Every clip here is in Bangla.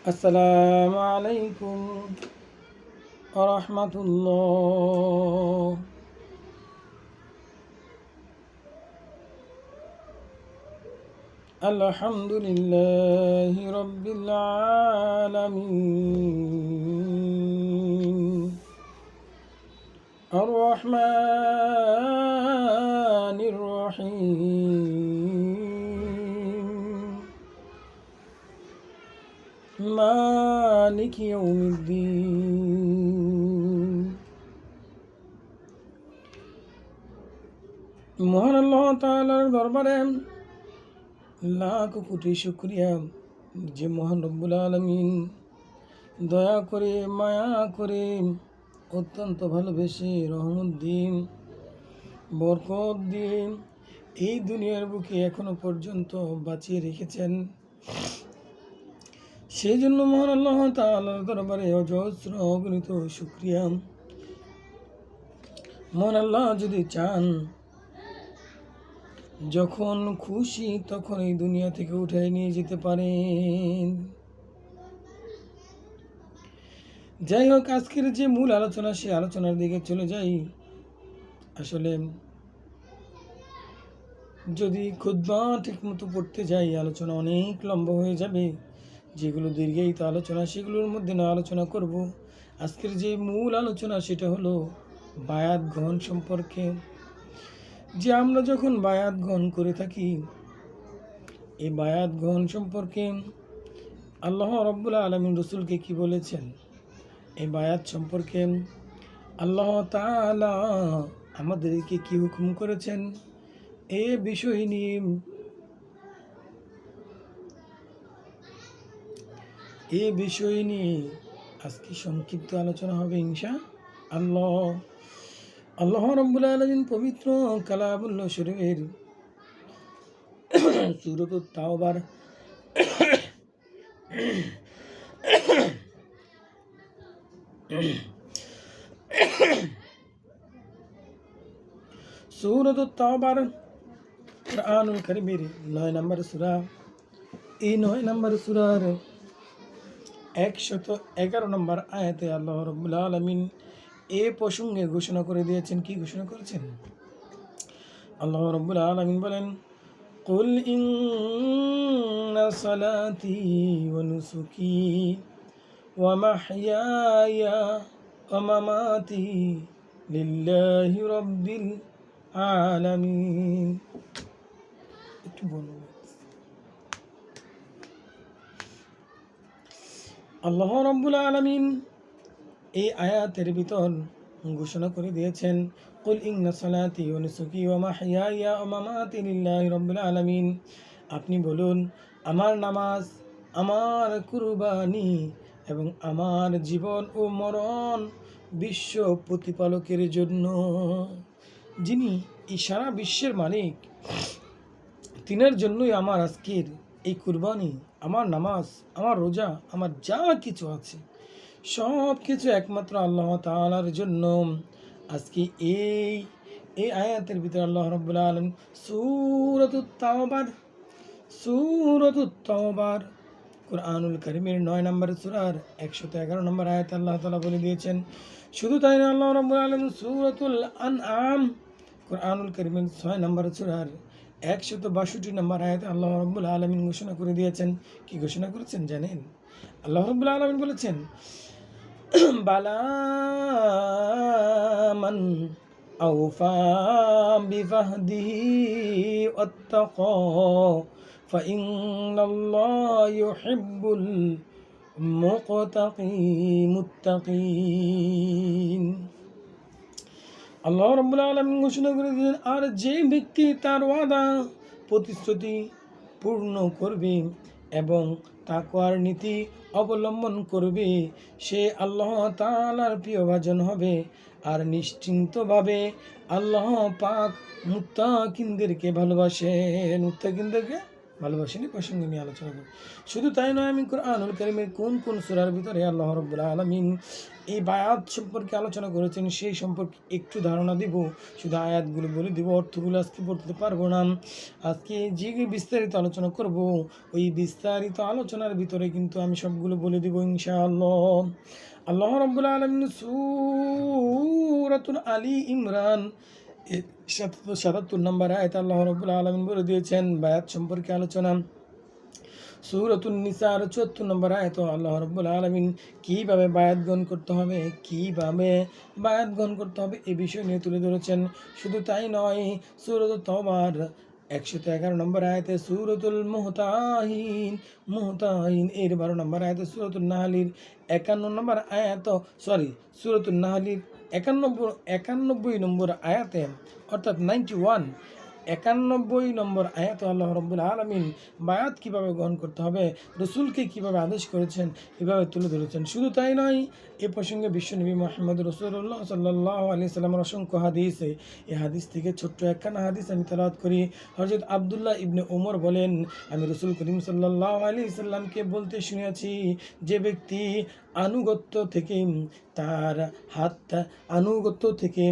আসসালামু আলাইকুম রাহমাতুল্লাহ। আলহামদুলিল্লাহি রাব্বিল আলামিন আর রহমানির রহিম মালিকি ইয়াউমিদ্দিন। মহান আল্লাহ তাআলার দরবারে লাখ কোটি শুকরিয়া যে মহান রব্বুল আলামিন দয়া করে মায়া করে অত্যন্ত ভালোবেসে রহমত দিন বরকত দিন এই দুনিয়ার বুকে এখনো পর্যন্ত বাঁচিয়ে রেখেছেন। সেই জন্য মহান আল্লাহ তাআলার দরবারে অজস্র অগণিত শুকরিয়া। মহান আল্লাহ যদি চান যখন খুশি তখন এই দুনিয়া থেকে উঠাই নিয়ে যেতে পারেন। যাই হোক, আজকের যে মূল আলোচনা সে আলোচনার দিকে চলে যাই। আসলে যদি খুতবা ঠিক মতো পড়তে যাই আলোচনা অনেক লম্বা হয়ে যাবে। যেগুলো দীর্ঘায়িত আলোচনা সেগুলোর মধ্যে না আলোচনা করব। আজকের যে মূল আলোচনা সেটা হলো বায়াত গ্রহণ সম্পর্কে। যে আমরা যখন বায়াত গ্রহণ করে থাকি এই বায়াত গ্রহণ সম্পর্কে আল্লাহ রাব্বুল আলামিন রাসূলকে কি বলেছেন, এই বায়াত সম্পর্কে আল্লাহ তাআলা আমাদেরকে কি হুকুম করেছেন, এই বিষয় নিয়ে আজকে সংক্ষিপ্ত আলোচনা হবে ইনশাআল্লাহ। আল্লাহ রাব্বুল আলামিন পবিত্র কালামুল্লাহ শরীফের সূরাতুত তাওবার সূরাতুত তাওবার কুরআনুল কারীমের 9 নম্বর সূরা, এই 9 নম্বর সূরার 111 নম্বর আয়াতে আল্লাহ রাব্বুল আলামিন এ প্রসঙ্গে ঘোষণা করে দিয়েছেন। কি ঘোষণা করেছেন? আল্লাহ রাব্বুল আলামিন বলেন, কুল ইন্না সালাতি ওয়া নুসুকি ওয়া মাহইয়ায়া ওয়া মামাতি লিল্লাহি রাব্বিল আলামিন। একটু বলুন। আল্লাহ রাব্বুল আলামিন এই আয়াতের ভিতর ঘোষণা করে দিয়েছেন, কুল ইন্না সালাতি ওয়া নুসুকি ওয়া মাহইয়ায়া ওয়া মামাতি লিল্লাহি রাব্বিল আলামিন। আপনি বলুন, আমার নামাজ, আমার কুরবানি এবং আমার জীবন ও মরণ বিশ্ব প্রতিপালকের জন্য, যিনি এই সারা বিশ্বের মালিক, তিনার জন্যই আমার আজকের এই কুরবানি, আমার নামাজ, আমার রোজা, আমার যা কিছু আছে সব কিছু একমাত্র আল্লাহ তাআলার জন্য। আজকে এই আয়াতের ভিতরে আল্লাহ রাব্বুল আলামিন সূরাতুত তাওবার কুরআনুল কারীমের 9 নম্বর সূরার 111 নম্বর আয়াতে আল্লাহ তাআলা বলে দিয়েছেন। শুধু তাই না, আল্লাহ রাব্বুল আলামিন সূরাতুল আনআম কুরআনুল কারীমের 6 নম্বর সূরার 162 নম্বর আয়াতে আল্লাহ রাব্বুল আলামিন ঘোষণা করে দিয়েছেন। কি ঘোষণা করেছেন জানেন? আল্লাহ রাব্বুল আলামিন বলেছেন, বালা মান আওফা বিফাহদিহি ওয়াত্তাকা ফাইন্নাল্লাহা ইউহিব্বুল মুত্তাকিন। আল্লাহ রাব্বুল আলামিন ঘোষণা করে দিলেন, আর যে ব্যক্তি তার ওয়াদা প্রতিশ্রুতি পূর্ণ করবে এবং তাকওয়ার নীতি অবলম্বন করবে সে আল্লাহ তাআলার প্রিয়ভাজন হবে। আর নিশ্চিন্তভাবে আল্লাহ পাক মুত্তাকিনদেরকে ভালোবাসেন। মুত্তাকিনদেরকে ভালোবাসেন এই প্রসঙ্গ নিয়ে আলোচনা করব। শুধু তাই নয়, আমি কুরআনুল কারীমের কোন কোন সূরার ভিতরে আল্লাহ রাব্বুল আলামিন এই বায়াত সম্পর্কে আলোচনা করেছেন সেই সম্পর্কে একটু ধারণা দিব। শুধু আয়াতগুলো বলে দিব, অর্থগুলো আজকে বলতে পারবো না। আজকে যে বিস্তারিত আলোচনা করব, ওই বিস্তারিত আলোচনার ভিতরে কিন্তু আমি সবগুলো বলে দিব ইনশাআল্লাহ। আল্লাহ রাব্বুল আলামিন সূরাতুল আলী ইমরান ৭৭ নম্বর আয়াতে আল্লাহ রাব্বুল আলামিন বলে দিয়েছেন বায়াত সম্পর্কে আলোচনা। সূরাতুন নিসার ৭৪ নম্বর আয়াতে আল্লাহ রাব্বুল আলামিন কিভাবে বায়াত গ্রহণ করতে হবে, কিভাবে বায়াত গ্রহণ করতে হবে এই বিষয় নিয়ে তুলে ধরেছেন। শুধু তাই নয়, সূরাতুত তাওবার ১১১ নম্বর আয়াতে সূরাতুল মুহতাহিন এর ১২ নম্বর আয়াতে সূরাতুন নাহলির ৫১ নম্বর আয়াত সূরাতুন নাহলির ৯১ নম্বর আয়াতে অর্থাৎ ৯১ নম্বর আয়াতে আল্লাহ রাব্বুল আলামিন বায়াত কীভাবে গ্রহণ করতে হবে, রসুলকে কীভাবে আদেশ করেছেন এভাবে তুলে ধরেছেন। শুধু তাই নয়, এ প্রসঙ্গে বিশ্বনবী মুহাম্মদ রাসূলুল্লাহ সাল্লাল্লাহু আলাইহি সাল্লামের অসংখ্য হাদিস, এই হাদিস থেকে ছোট্ট একখানা হাদিস আমি তেলাওয়াত করি। হযরত আব্দুল্লাহ ইবনে ওমর বলেন, আমি রাসূল করিম সাল্লাল্লাহু আলাইহি সাল্লামকে বলতে শুনেছি, যে ব্যক্তি আনুগত্য থেকে তার হাতটা আনুগত্য থেকে,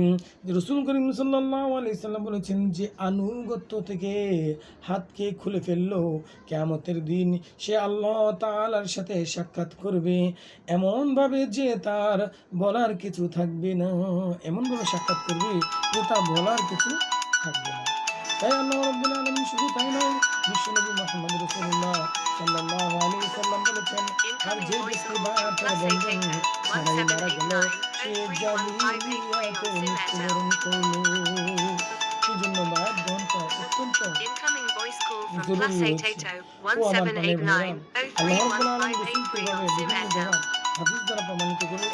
রাসূল করিম সাল্লাল্লাহু আলাইহি সাল্লাম বলেছেন যে আনুগত্য থেকে হাতকে খুলে ফেললো, কিয়ামতের দিন সে আল্লাহ তাআলার সাথে সাক্ষাৎ করবে এমনভাবে যে তার বলার কিছু থাকবে না, এমনভাবে সাক্ষাৎ করবে যে তার বলার কিছু থাকবে না। তাই আল্লাহ রাব্বুল আলামিন শুধু তাই নয়, বিশ্বনবী মুহাম্মদ রাসূলুল্লাহ সাল্লাল্লাহু আলাইহি সাল্লাম বলেছেন, আর যে ব্যক্তি বায়াতের বন্ধন ছাড়াই মারা গেল সে জাহিলিয়াতে মৃত্যুবরণ করল। এই জন্য বায়াত গ্রহণ করা অত্যন্ত জরুরি হচ্ছে। ও আমার প্রাণের ভাইরা, আল্লাহ রাব্বুল আলামিন রাসূলকে এভাবে বিভিন্ন জায়গায় হাদিস দ্বারা প্রমাণিত করে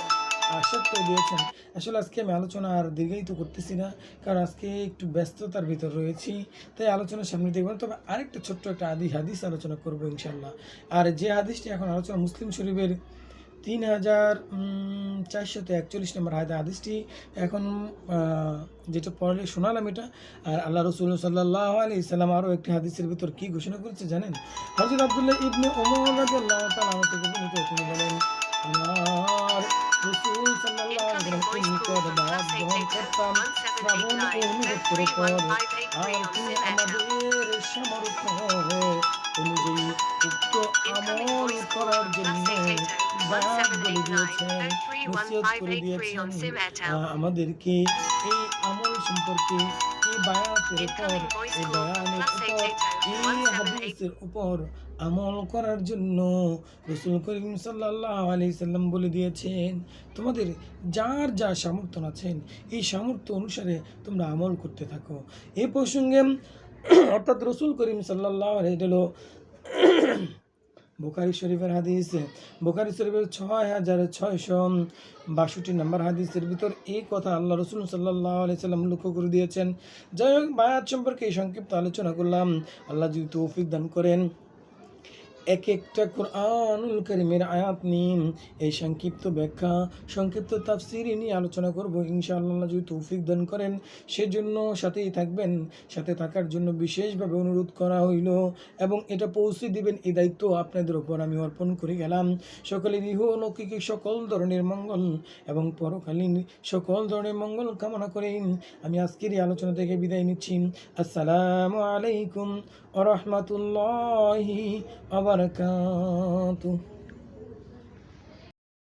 আরশাদ করে দিয়েছেন। আসলে আজকে আমি আলোচনা আর দীর্ঘায়িত করতেছি না, কারণ আজকে একটু ব্যস্ততার ভিতর রয়েছি, তাই আলোচনার সামনে দেখবেন। তবে আরেকটা ছোট্ট একটা হাদিস আলোচনা করবো ইনশাল্লাহ। আর যে হাদিসটি এখন আলোচনা, মুসলিম শরীফের ৩,৪৪১ নম্বর হাদিসটি এখন যেটা পড়লে শোনালাম এটা। আর আল্লাহ রাসূল সাল্লাল্লাহু আলাইহি সাল্লাম আরও একটি হাদিসের ভিতর কি ঘোষণা করেছে জানেন? হযরত আব্দুল্লাহ ইবনে ওমর রাদিয়াল্লাহু তাআলা আনহু থেকে বর্ণিত, তিনি বলেন, আমার রাসূল সাল্লাল্লাহু আলাইহি ওয়াসাল্লাম নিকট বায়াত গ্রহণ করতাম শ্রাবণ ও অনুগত্যের উপর, আর তিনি আমাদের সামর্থ্য অনুযায়ী উক্ত আমল করার জন্য বায়াত বলে দিয়েছেন, নসিহত করে দিয়েছেন আমাদেরকে এই আমল সম্পর্কে, এই বায়াতের উপর, এই বয়ানের উপর, এই হাদিসের উপর আমল করার জন্য রাসূল করিম সাল্লাল্লাহু আলাইহি সাল্লাম বলে দিয়েছেন, তোমাদের যার যা সামর্থ্য আছেন এই সামর্থ্য অনুসারে তোমরা আমল করতে থাকো। এই প্রসঙ্গে অর্থাৎ রাসূল করিম সাল্লাল্লাহু আলাইহি হলো বুখারী শরীফের হাদিস, বুখারী শরীফের ৬,৬৬২ নম্বর হাদিসের ভিতর এই কথা আল্লাহ রাসূল সাল্লাল্লাহু আলাইহি সাল্লাম লক্ষ্য করে দিয়েছেন। যাই হোক, বায়াত সম্পর্কে এই সংক্ষিপ্ত আলোচনা করলাম। আল্লাহ যদি তৌফিক দান করেন, এক একটা কুরআনুল কারীমের আয়াত নিয়ে এই সংক্ষিপ্ত ব্যাখ্যা, সংক্ষিপ্ত তাফসীর নিয়ে আলোচনা করব ইনশাআল্লাহ। যদি তৌফিক দান করেন, সেজন্য সাথেই থাকবেন। সাথে থাকার জন্য বিশেষভাবে অনুরোধ করা হইল, এবং এটা পৌঁছে দিবেন এই দায়িত্ব আপনাদের উপর আমি অর্পণ করে গেলাম। সকলের ইহলৌকিক সকল ধরনের মঙ্গল এবং পরকালীন সকল ধরনের মঙ্গল কামনা করে আমি আজকের এই আলোচনা থেকে বিদায় নিচ্ছি। আসসালামু আলাইকুম ওয়া রাহমাতুল্লাহি ওয়া বারাকাতুহু।